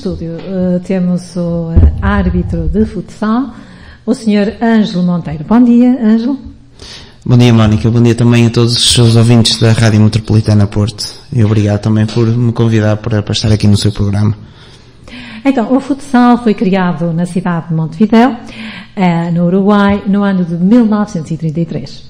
estúdio temos o árbitro de futsal, o Sr. Ângelo Monteiro. Bom dia, Ângelo. Bom dia, Mónica. Bom dia também a todos os seus ouvintes da Rádio Metropolitana Porto. E obrigado também por me convidar para estar aqui no seu programa. Então, o futsal foi criado na cidade de Montevidéu, no Uruguai, no ano de 1933.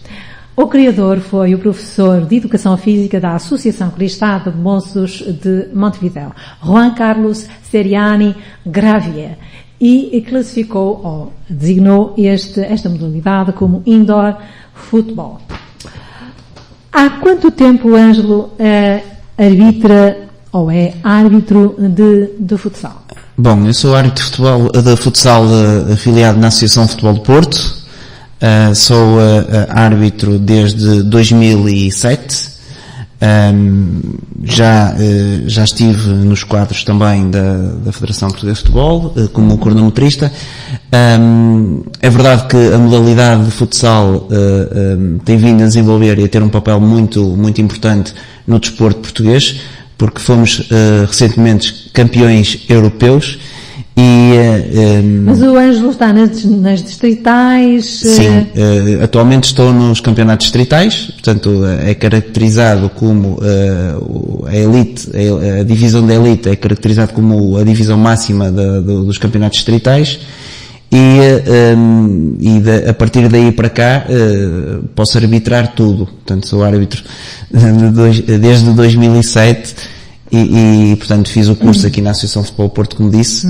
O criador foi o professor de Educação Física da Associação Cristã de Moços de Montevidéu, Juan Carlos Seriani Gravier, e classificou ou designou esta modalidade como indoor futebol. Há quanto tempo, Ângelo, arbitra ou é árbitro de futsal? Bom, eu sou árbitro de futsal afiliado na Associação de Futebol de Porto. Sou árbitro desde 2007. Já estive nos quadros também da Federação Portuguesa de Futebol, como cronometrista. É verdade que a modalidade de futsal tem vindo a desenvolver e a ter um papel muito, muito importante no desporto português, porque fomos recentemente campeões europeus. Mas o Ângelo está nas distritais? Sim, atualmente estou nos campeonatos distritais, portanto é caracterizado como a elite, a divisão da elite é caracterizado como a divisão máxima dos campeonatos distritais a partir daí para cá posso arbitrar tudo, portanto sou árbitro desde 2007 e portanto fiz o curso aqui na Associação de Futebol Porto, como disse,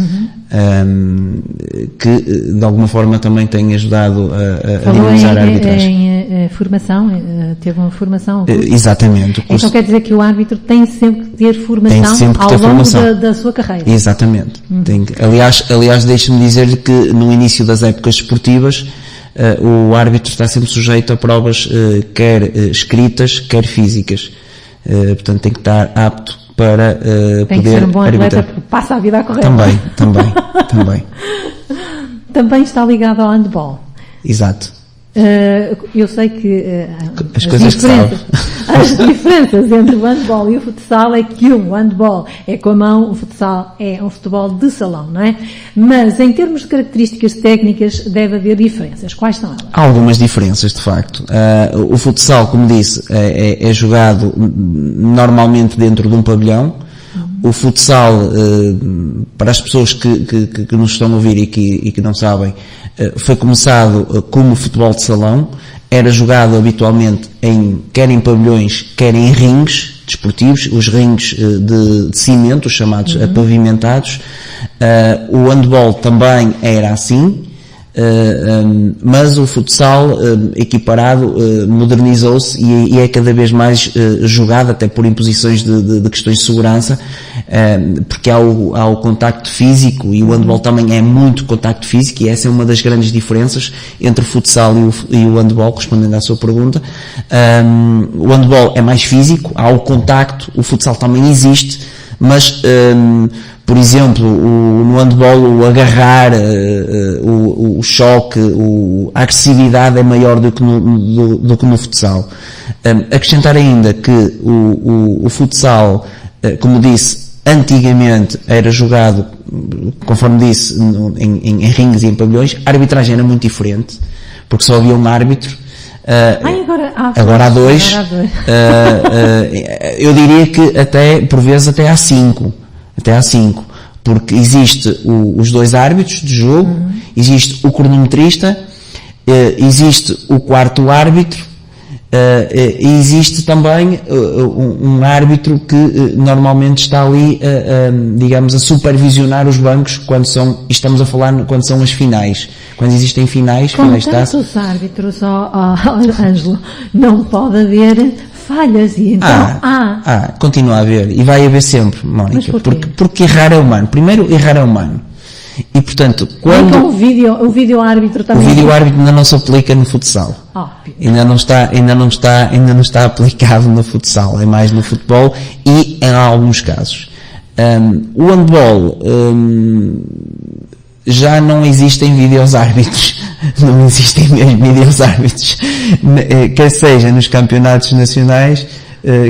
que de alguma forma também tem ajudado a dinamizar a arbitragem. Formação, teve uma formação? Exatamente. Então quer dizer que o árbitro tem sempre que ter formação ao longo da sua carreira? Exatamente. Aliás, deixe-me dizer-lhe que no início das épocas desportivas o árbitro está sempre sujeito a provas quer escritas, quer físicas. Portanto tem que estar apto para tem poder que ser um bom atleta arbitrar. porque passa a vida a correr. Também. Também está ligado ao handball. Exato. Eu sei que as coisas que sabe. As diferenças entre o handball e o futsal é que o handball é com a mão, o futsal é um futebol de salão, não é? Mas em termos de características técnicas deve haver diferenças. Quais são elas? Há algumas diferenças, de facto. O futsal, como disse, é jogado normalmente dentro de um pavilhão. O futsal, para as pessoas que nos estão a ouvir e que não sabem, foi começado como futebol de salão, era jogado habitualmente quer em pavilhões, quer em ringues desportivos, os ringues de cimento, os chamados apavimentados. O handball também era assim, mas o futsal equiparado modernizou-se e é cada vez mais jogado, até por imposições de questões de segurança, porque há o contacto físico, e o handball também é muito contacto físico, e essa é uma das grandes diferenças entre o futsal e o handball, respondendo à sua pergunta. O handball é mais físico, há o contacto, o futsal também existe, mas por exemplo, no handball o agarrar, o choque, a agressividade é maior do que no futsal. Acrescentar ainda que o futsal, como disse, antigamente era jogado, conforme disse, em ringues e em pavilhões. A arbitragem era muito diferente, porque só havia um árbitro. Agora há dois. Eu diria que por vezes até há cinco, porque existe os dois árbitros de jogo, existe o cronometrista, existe o quarto árbitro, e existe também um árbitro que normalmente está ali, digamos, a supervisionar os bancos quando estamos a falar quando são as finais. Quando existem finais de taça. Com tantos árbitros, Ângelo, não pode haver falhas, e então continua a haver, e vai haver sempre, Mónica, porque errar é humano. Primeiro, errar é humano. E portanto, quando então o vídeo árbitro também. O vídeo árbitro ainda não se aplica no futsal. Ainda não está aplicado no futsal, é mais no futebol e em alguns casos. O handball, já não existem vídeos árbitros. Não existem mesmo vídeos árbitros. Quer seja nos campeonatos nacionais,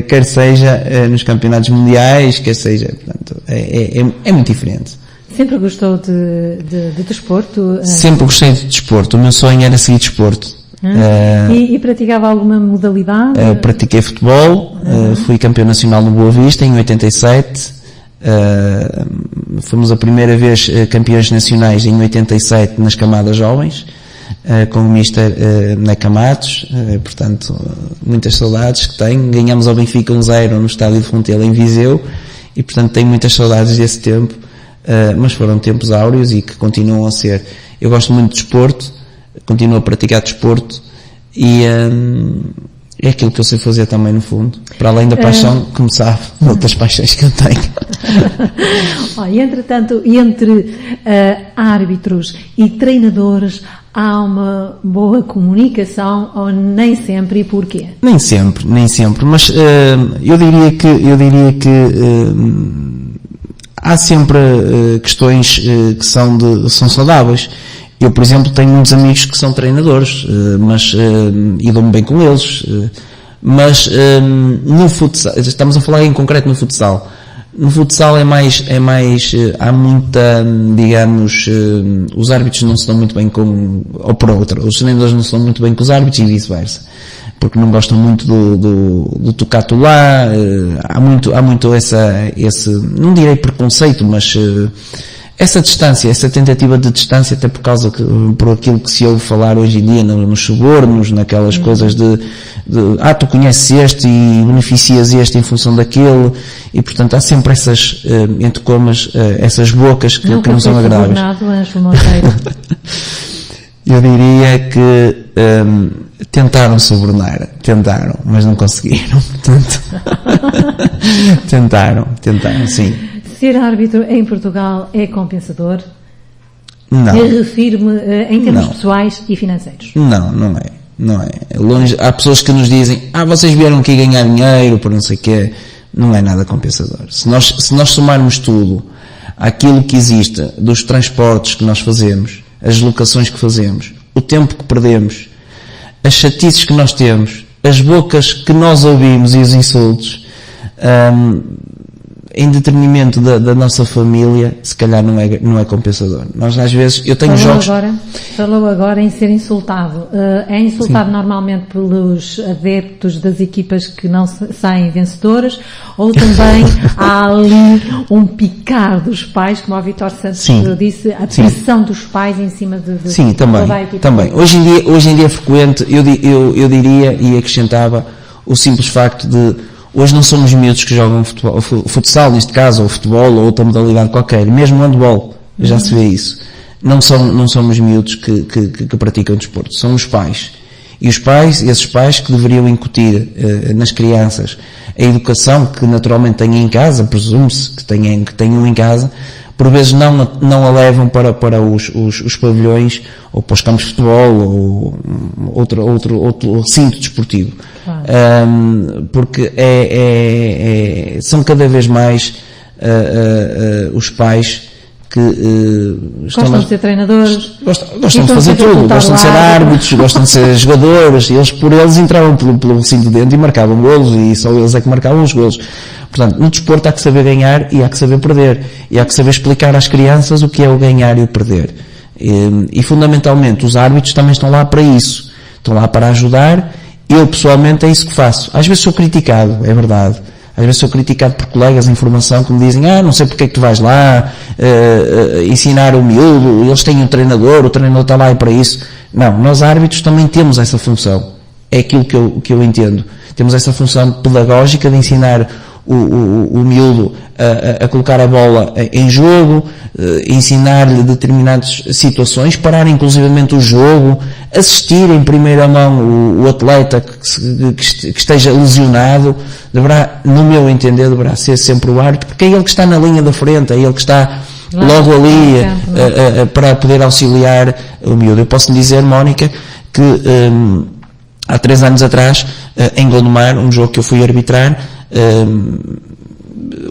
quer seja nos campeonatos mundiais, quer seja, portanto, é muito diferente. Sempre gostou de desporto? Sempre gostei de desporto. O meu sonho era seguir desporto. E praticava alguma modalidade? Pratiquei futebol, fui campeão nacional no Boa Vista em 87. Fomos a primeira vez campeões nacionais em 87 nas camadas jovens, com o Mister Neca Matos, portanto muitas saudades que tenho. Ganhamos ao Benfica 1-0 no estádio de Fontela em Viseu e portanto tenho muitas saudades desse tempo, mas foram tempos áureos e que continuam a ser. Eu gosto muito de desporto, continuo a praticar desporto e é aquilo que eu sei fazer também no fundo, para além da paixão, como sabe, outras paixões que eu tenho. E entretanto, entre árbitros e treinadores há uma boa comunicação ou nem sempre, e porquê? Nem sempre, mas eu diria que há sempre questões que são saudáveis. Eu, por exemplo, tenho muitos amigos que são treinadores, e dou-me bem com eles, mas no futsal, estamos a falar em concreto no futsal. No futsal há muita, digamos, os árbitros não se dão muito bem ou por outra, os treinadores não se dão muito bem com os árbitros e vice-versa, porque não gostam muito do tocato lá, há muito esse, não direi preconceito, mas essa distância, essa tentativa de distância, até por aquilo que se ouve falar hoje em dia nos subornos, naquelas coisas tu conheces este e beneficias este em função daquele, e portanto há sempre essas, entre comas, essas bocas que não são agradáveis. Eu diria que tentaram subornar, mas não conseguiram, portanto tentaram, sim. Ser árbitro em Portugal é compensador? Não. Eu refiro-me em termos pessoais e financeiros. Não é. Longe, há pessoas que nos dizem, vocês vieram aqui ganhar dinheiro, por não sei o quê. Não é nada compensador. Se nós somarmos tudo àquilo que existe, dos transportes que nós fazemos, as locações que fazemos, o tempo que perdemos, as chatices que nós temos, as bocas que nós ouvimos e os insultos, em detrimento da nossa família, se calhar não é compensador. Nós às vezes, eu tenho jogos... Falou agora em ser insultado. É insultado Sim. Normalmente pelos adeptos das equipas que não saem vencedoras, ou também há ali um picar dos pais, como o Vítor Santos disse, a pressão dos pais em cima de Sim, também. Hoje em dia é frequente, eu diria e acrescentava o simples facto de hoje não somos miúdos que jogam futsal, neste caso, ou futebol, ou outra modalidade qualquer, mesmo handball, já se vê isso. Não somos miúdos que praticam desporto, são os pais. E esses pais que deveriam incutir nas crianças a educação que naturalmente têm em casa, presume-se que tenham em casa, por vezes não a levam para os pavilhões, ou para os campos de futebol, ou outro recinto desportivo. Claro. Porque são cada vez mais os pais que gostam de ser treinadores, gostam de fazer tudo, gostam de ser árbitros, gostam de ser jogadores, eles entravam pelo recinto dentro e marcavam golos, e só eles é que marcavam os golos. Portanto, no desporto há que saber ganhar e há que saber perder, e há que saber explicar às crianças o que é o ganhar e o perder, e fundamentalmente os árbitros também estão lá para isso, estão lá para ajudar. Eu pessoalmente é isso que faço. Às vezes sou criticado, é verdade. Às vezes sou criticado por colegas em formação que me dizem, não sei porque é que tu vais lá ensinar o miúdo, eles têm um treinador, o treinador está lá para isso. Não, nós árbitros também temos essa função. É aquilo que eu entendo. Temos essa função pedagógica de ensinar o miúdo a colocar a bola em jogo, ensinar-lhe determinadas situações, parar inclusivamente o jogo, assistir em primeira mão o atleta que esteja lesionado, no meu entender, deverá ser sempre o árbitro, porque é ele que está na linha da frente, é ele que está logo ali para poder auxiliar o miúdo. Eu posso lhe dizer, Mónica, que há 3 anos atrás, em Gondomar, um jogo que eu fui arbitrar,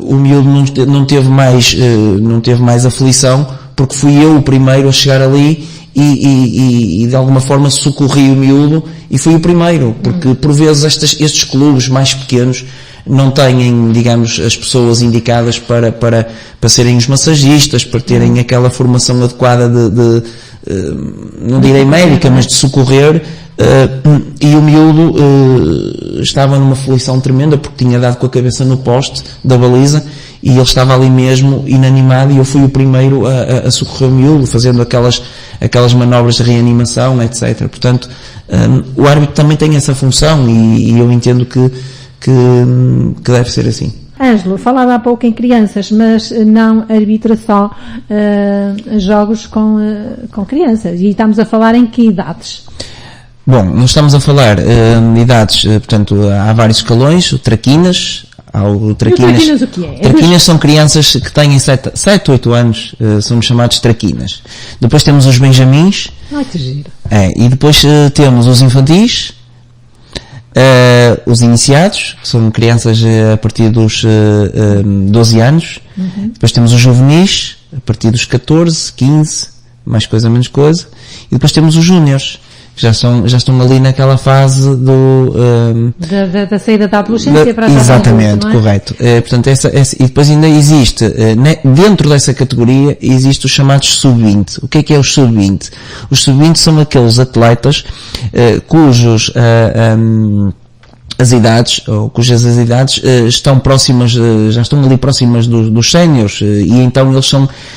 o miúdo não teve mais aflição, porque fui eu o primeiro a chegar ali e de alguma forma socorri o miúdo, e fui o primeiro, porque por vezes estes clubes mais pequenos não têm, digamos, as pessoas indicadas para serem os massagistas, para terem aquela formação adequada não direi médica, mas de socorrer, e o miúdo estava numa aflição tremenda porque tinha dado com a cabeça no poste da baliza e ele estava ali mesmo inanimado, e eu fui o primeiro a socorrer o miúdo, fazendo aquelas manobras de reanimação, etc. Portanto, o árbitro também tem essa função, e eu entendo que deve ser assim. Ângelo, falava há pouco em crianças, mas não arbitra só jogos com crianças. E estamos a falar em que idades? Bom, nós estamos a falar de idades, portanto, há vários escalões, o traquinas. O traquinas o que é? Traquinas são crianças que têm 7 ou 8 anos, são chamados traquinas. Depois temos os benjamins. Ai, que giro. E depois temos os infantis, os iniciados, que são crianças a partir dos 12 anos. Uhum. Depois temos os juvenis, a partir dos 14, 15, mais coisa, menos coisa. E depois temos os júniores, que já estão ali naquela fase da saída da adolescência para a exatamente, adulto, não é? Correto. Portanto, e depois ainda existe, dentro dessa categoria, existe os chamados sub-20. O que é os sub-20? Os sub-20 são aqueles atletas cujas as idades estão próximas, já estão ali próximas dos séniores, e então eles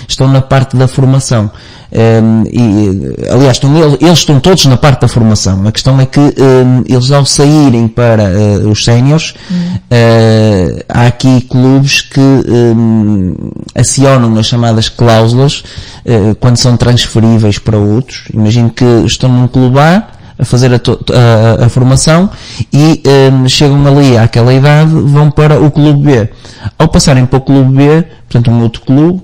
estão na parte da formação. Aliás, eles estão todos na parte da formação. A questão é que eles, ao saírem para os séniores, há aqui clubes que acionam as chamadas cláusulas quando são transferíveis para outros. Imagino que estão num clube A a fazer a formação e chegam ali àquela idade, vão para o clube B. Ao passarem para o clube B, portanto um outro clube,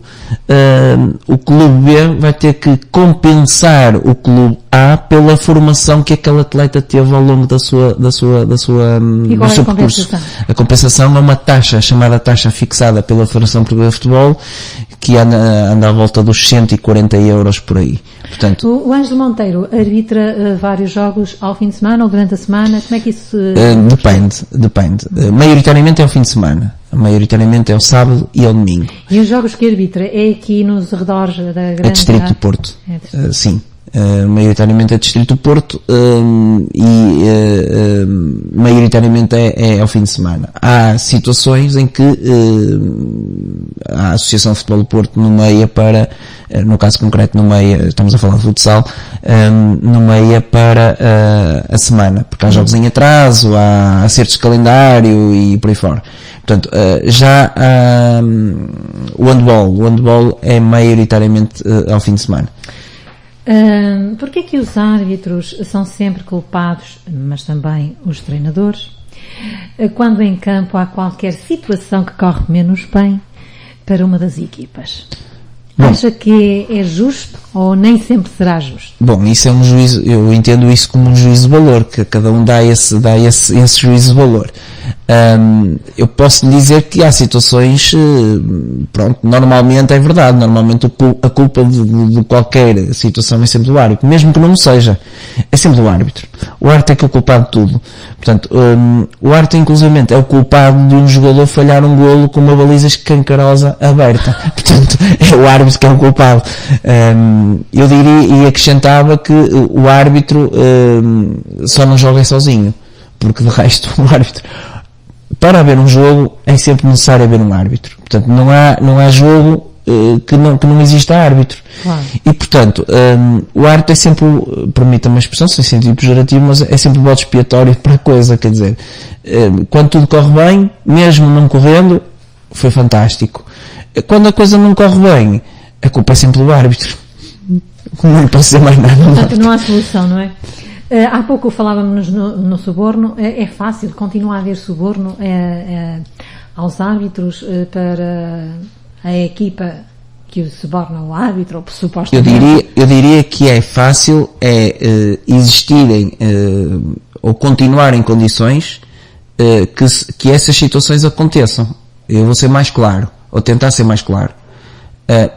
o clube B vai ter que compensar o clube A pela formação que aquele atleta teve ao longo do seu percurso. A compensação é uma taxa, chamada taxa fixada pela Federação Portuguesa de Futebol, que anda à volta dos 140 euros por aí. Portanto, o Ângelo Monteiro arbitra vários jogos ao fim de semana ou durante a semana? Como é que isso depende. Maioritariamente é ao fim de semana. Maioritariamente é ao sábado e ao domingo. E os jogos que arbitra é aqui nos arredores da grande... É Distrito do Porto. Sim. Maioritariamente é Distrito do Porto, maioritariamente é ao fim de semana. Há situações em que a Associação de Futebol do Porto nomeia para, no caso concreto nomeia, estamos a falar de futsal, nomeia para a semana, porque há jogos em atraso, há acertos de calendário e por aí fora. Portanto, já o handball é maioritariamente ao fim de semana. Porquê que os árbitros são sempre culpados, mas também os treinadores, quando em campo há qualquer situação que corre menos bem para uma das equipas? Acha que é justo ou nem sempre será justo? Bom, isso é um juízo, eu entendo isso como um juízo de valor, que cada um dá esse juízo de valor. Eu posso lhe dizer que há situações, pronto, normalmente é verdade, normalmente a culpa de qualquer situação é sempre do árbitro, mesmo que não seja, é sempre do árbitro. O árbitro é que é o culpado de tudo. Portanto, o árbitro inclusivamente é o culpado de um jogador falhar um golo com uma baliza escancarosa aberta. Portanto, é o árbitro que é o culpado. Eu diria e acrescentava que o árbitro só não joga sozinho, porque de resto o árbitro, para haver um jogo é sempre necessário haver um árbitro. Portanto, não há jogo que não exista árbitro. Claro. E portanto, o árbitro é sempre, permita-me a expressão sem sentido pejorativo, mas é sempre o bode expiatório para a coisa, quer dizer, quando tudo corre bem, mesmo não correndo, foi fantástico. Quando a coisa não corre bem, a culpa é sempre do árbitro. Não lhe posso dizer mais nada. Portanto, não há solução, não é? Há pouco falávamos no suborno. É fácil, continua a haver suborno aos árbitros para a equipa que suborna o árbitro, ou supostamente? Eu diria que é fácil existirem ou continuar em condições que essas situações aconteçam. Eu vou ser mais claro, ou tentar ser mais claro.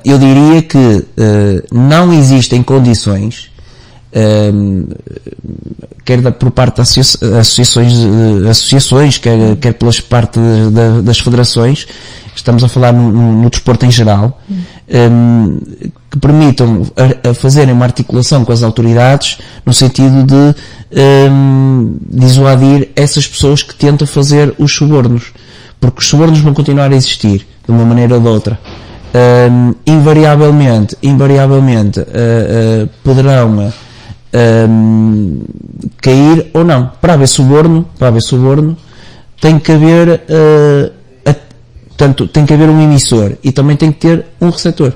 Eu diria que não existem condições quer por parte de associações, quer pelas parte das federações, estamos a falar no desporto em geral, que permitam fazerem uma articulação com as autoridades no sentido de dissuadir essas pessoas que tentam fazer os subornos, porque os subornos vão continuar a existir de uma maneira ou de outra. Invariavelmente poderão cair ou não. Para haver suborno tem que haver portanto, tem que haver um emissor e também tem que ter um receptor.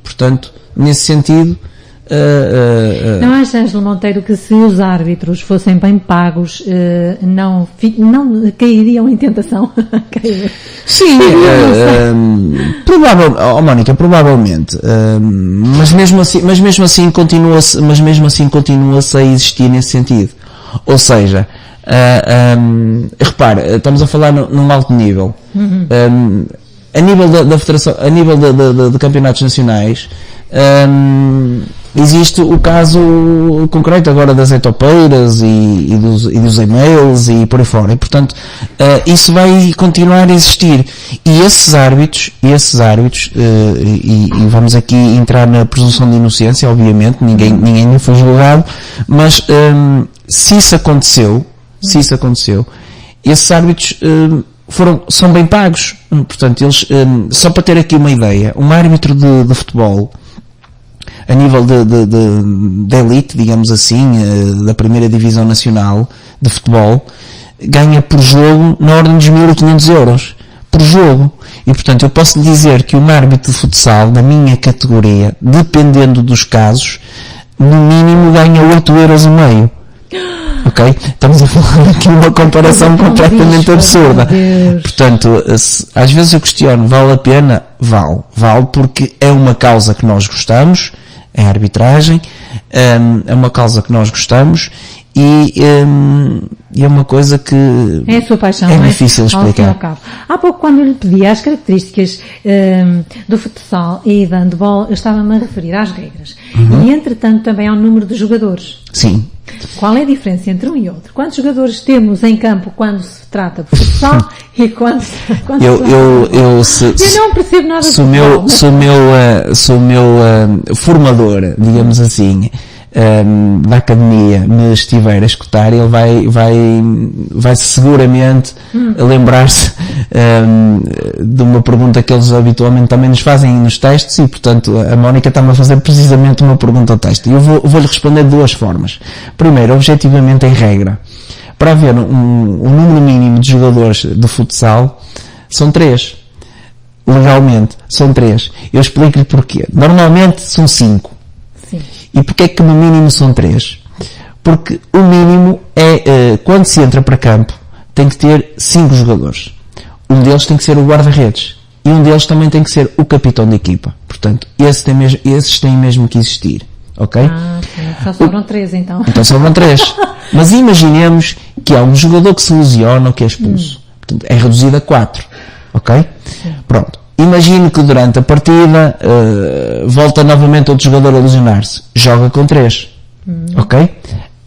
Portanto, nesse sentido, não acha, Ângelo Monteiro, que se os árbitros fossem bem pagos, não cairiam em tentação? Sim, provavelmente, mas mesmo assim continua-se a existir nesse sentido. Ou seja, repare, estamos a falar num alto nível. A nível da federação, a nível de campeonatos nacionais, existe o caso concreto agora das etopeiras e dos e-mails e por aí fora, e portanto isso vai continuar a existir, e esses árbitros e vamos aqui entrar na presunção de inocência, obviamente, ninguém foi julgado, mas se isso aconteceu, esses árbitros são bem pagos. Portanto, eles, só para ter aqui uma ideia, um árbitro de futebol a nível de elite, digamos assim, da primeira divisão nacional de futebol, ganha por jogo na ordem dos 1.500 euros por jogo. E portanto eu posso lhe dizer que um árbitro de futsal da minha categoria, dependendo dos casos, no mínimo ganha 8,5 euros. Ok? Estamos a falar aqui de uma comparação completamente absurda. Portanto, às vezes eu questiono, vale a pena? Vale porque é uma causa que nós gostamos, é a arbitragem, é uma causa que nós gostamos e é uma coisa que é a sua paixão, é difícil explicar. Há pouco, quando eu lhe pedi as características do futsal e da handball, eu estava-me a referir às regras. E, entretanto, também ao número de jogadores. Sim. Qual é a diferença entre um e outro? Quantos jogadores temos em campo quando se trata de futsal e quando eu não percebo nada de futebol. Se o meu formador, digamos assim, da academia me estiver a escutar, ele vai seguramente lembrar-se de uma pergunta que eles habitualmente também nos fazem nos testes, e portanto a Mónica está-me a fazer precisamente uma pergunta ao teste, e eu vou-lhe responder de duas formas. Primeiro, objetivamente, em regra, para haver um número mínimo de jogadores de futsal, são 3. Legalmente, são 3. Eu explico-lhe porquê. Normalmente são 5. Sim. E porquê é que no mínimo são 3? Porque o mínimo é, quando se entra para campo, tem que ter 5 jogadores. Um deles tem que ser o guarda-redes. E um deles também tem que ser o capitão da equipa. Portanto, esses têm mesmo que existir. Ok? Só sobram 3 então. Então sobram 3. Mas imaginemos que há um jogador que se lesiona ou que é expulso. Portanto, é reduzido a 4. Ok? Sim. Pronto. Imagine que durante a partida volta novamente outro jogador a lesionar-se. Joga com 3. Ok?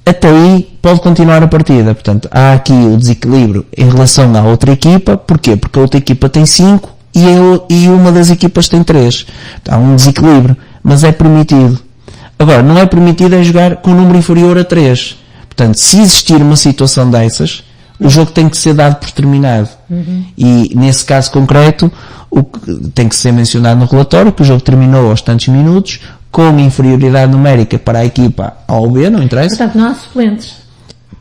Até aí pode continuar a partida. Portanto, há aqui o desequilíbrio em relação à outra equipa. Porquê? Porque a outra equipa tem 5 e uma das equipas tem 3. Há um desequilíbrio. Mas é permitido. Agora, não é permitido é jogar com um número inferior a 3. Portanto, se existir uma situação dessas, o jogo tem que ser dado por terminado. E nesse caso concreto, o que tem que ser mencionado no relatório, que o jogo terminou aos tantos minutos, com inferioridade numérica para a equipa A ou B, não interessa. Portanto, não há suplentes.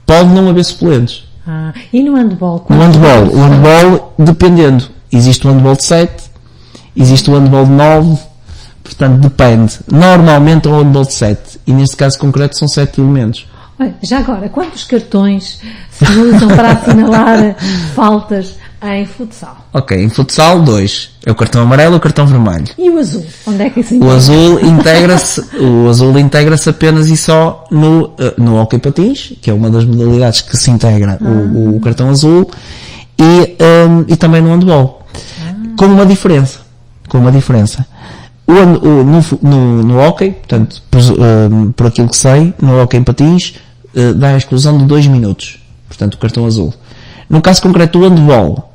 Pode não haver suplentes. E no handball? No handball, o handball, dependendo. Existe o handball de 7, existe o handball de 9, portanto depende. Normalmente é o handball de 7, e neste caso concreto são 7 elementos. Olha, já agora, quantos cartões se usam para assinalar faltas em futsal? Ok, em futsal 2. É o cartão amarelo e o cartão vermelho. E o azul? Onde é que isso integra? O azul integra-se apenas e só no hóquei patins, que é uma das modalidades que se integra o cartão azul, e também no handball. Com uma diferença. No hóquei, portanto, por aquilo que sei, no hóquei em patins, dá a exclusão de 2 minutos. Portanto, o cartão azul. No caso concreto do handball,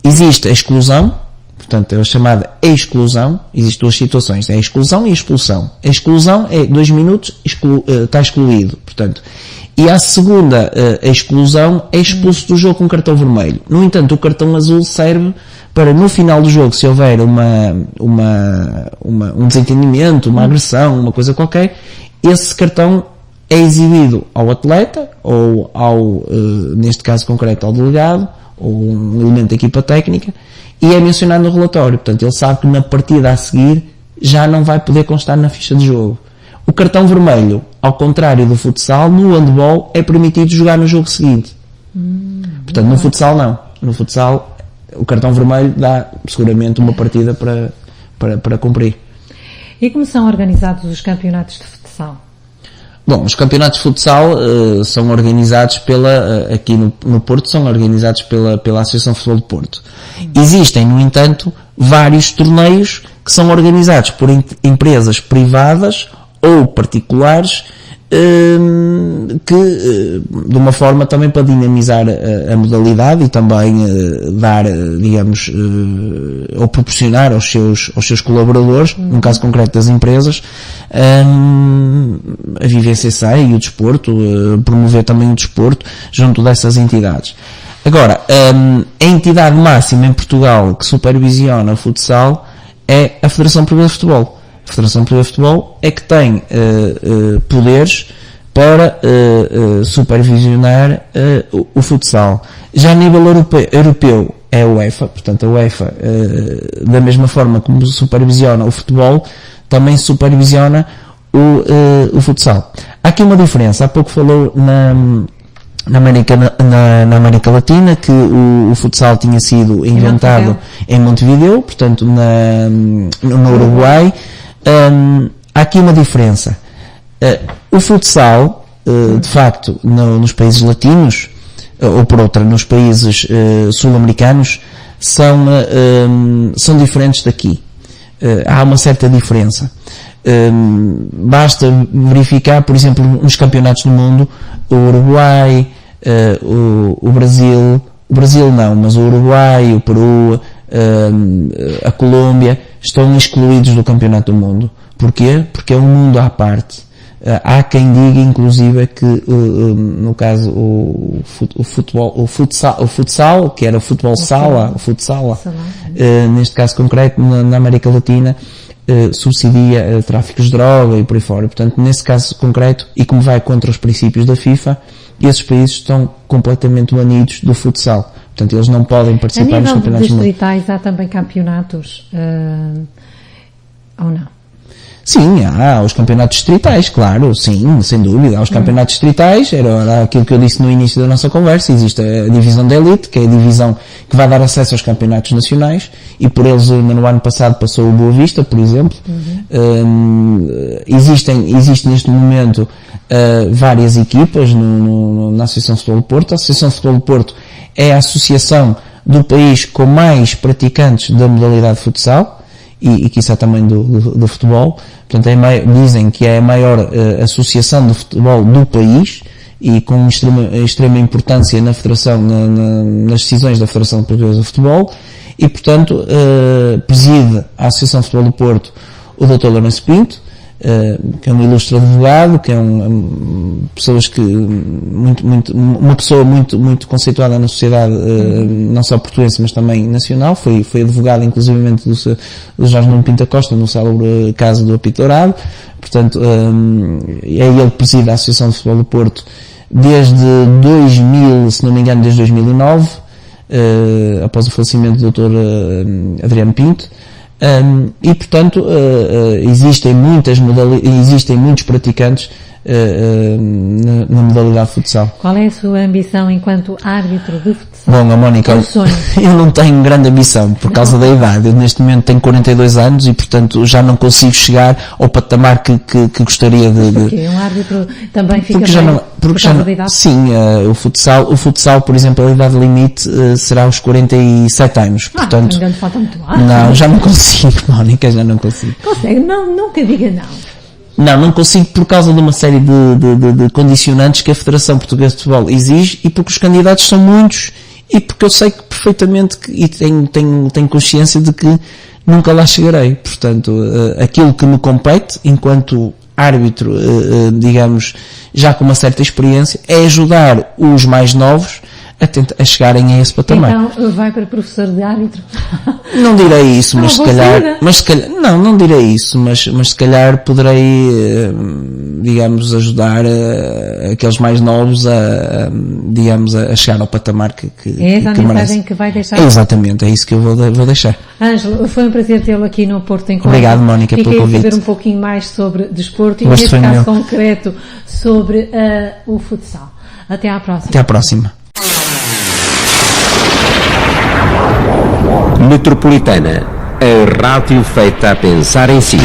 existe a exclusão, portanto, é a chamada exclusão. Existem 2 situações, é a exclusão e a expulsão. A exclusão é 2 minutos, está excluído, portanto. E a segunda, a exclusão, é expulso do jogo com cartão vermelho. No entanto, o cartão azul serve para, no final do jogo, se houver um desentendimento, uma agressão, uma coisa qualquer, esse cartão é exibido ao atleta, ou neste caso concreto, ao delegado, ou um elemento da equipa técnica, e é mencionado no relatório. Portanto, ele sabe que na partida a seguir já não vai poder constar na ficha de jogo. O cartão vermelho, ao contrário do futsal, no handball é permitido jogar no jogo seguinte. Portanto, no futsal não. No futsal, o cartão vermelho dá seguramente uma partida para cumprir. E como são organizados os campeonatos de futsal? Bom, os campeonatos de futsal são organizados aqui no Porto, são organizados pela Associação de Futebol do Porto. Existem, no entanto, vários torneios que são organizados por empresas privadas ou particulares, que de uma forma também para dinamizar a modalidade e também dar, digamos, ou proporcionar aos seus colaboradores, no caso concreto das empresas, a vivência sai e o desporto, promover também o desporto junto dessas entidades. Agora, a entidade máxima em Portugal que supervisiona o futsal é a Federação Portuguesa de Futebol. A Federação Portuguesa de Futebol é que tem poderes para supervisionar o futsal. Já a nível europeu é a UEFA, portanto a UEFA, da mesma forma como supervisiona o futebol, também supervisiona o futsal. Há aqui uma diferença, há pouco falou na América Latina que o futsal tinha sido inventado em Montevideo, portanto no Uruguai. Há aqui uma diferença. O futsal, de facto, nos países latinos, ou por outra, nos países sul-americanos, são diferentes daqui. Há uma certa diferença. Basta verificar, por exemplo, nos campeonatos do mundo, o Uruguai, o Brasil não, mas o Uruguai, o Peru, a Colômbia, estão excluídos do Campeonato do Mundo. Porquê? Porque é um mundo à parte. Há quem diga, inclusive, que, no caso, o futsal, que era o futebol sala, neste caso concreto, na América Latina, subsidia tráficos de droga e por aí fora. Portanto, nesse caso concreto, e como vai contra os princípios da FIFA, esses países estão completamente banidos do futsal. Portanto, eles não podem participar nos campeonatos. A nível distritais há também campeonatos, ou não? Sim, há os campeonatos distritais, claro, sim, sem dúvida. Há os campeonatos distritais, era aquilo que eu disse no início da nossa conversa. Existe a divisão de elite, que é a divisão que vai dar acesso aos campeonatos nacionais, e por eles no ano passado passou o Boa Vista, por exemplo. Existe neste momento várias equipas na Associação de Futebol do Porto. A Associação de Futebol do Porto é a associação do país com mais praticantes da modalidade de futsal, e quiçá também do futebol. Portanto, dizem que é a maior associação de futebol do país, e com extrema importância na Federação, nas decisões da Federação Portuguesa de Futebol, e portanto preside a Associação de Futebol do Porto o Dr. Lourenço Pinto, que é um ilustre advogado, que é uma pessoa muito conceituada na sociedade, não só portuguesa, mas também nacional. Foi advogado, inclusivamente, do Jorge Nuno Pinto Costa, no célebre caso do Apito Dourado. Portanto, é ele que preside a Associação de Futebol do Porto desde 2000, se não me engano, desde 2009, após o falecimento do Dr. Adriano Pinto. E portanto existem muitos praticantes na modalidade de futsal. Qual é a sua ambição enquanto árbitro de futsal? Bom, Mónica, eu não tenho grande ambição por causa da idade. Eu neste momento tenho 42 anos e, portanto, já não consigo chegar ao patamar que gostaria de... Porque um árbitro também fica porque já bem não, porque por já causa não, da idade? sim, o futsal, por exemplo, a idade limite será aos 47 anos. Portanto, ainda lhe falta muito não, já não consigo, Mónica, já não consigo. Consegue? Não, nunca diga não. Não consigo por causa de uma série de condicionantes que a Federação Portuguesa de Futebol exige e porque os candidatos são muitos e porque eu sei que perfeitamente e tenho consciência de que nunca lá chegarei. Portanto, aquilo que me compete enquanto árbitro, digamos, já com uma certa experiência, é ajudar os mais novos a chegarem a esse patamar. Então vai para professor de árbitro? Não direi isso, mas se calhar, não direi isso, mas se calhar poderei, digamos, ajudar aqueles mais novos a chegar ao patamar que é essa a mensagem merece. Que vai deixar? Exatamente, é isso que eu vou deixar. Ângelo, foi um prazer tê-lo aqui no Porto Encontro. Obrigado, Mónica, pelo convite. Queria saber um pouquinho mais sobre desporto e neste caso concreto sobre o futsal. Até à próxima. Até à próxima. Metropolitana, a rádio feita a pensar em si.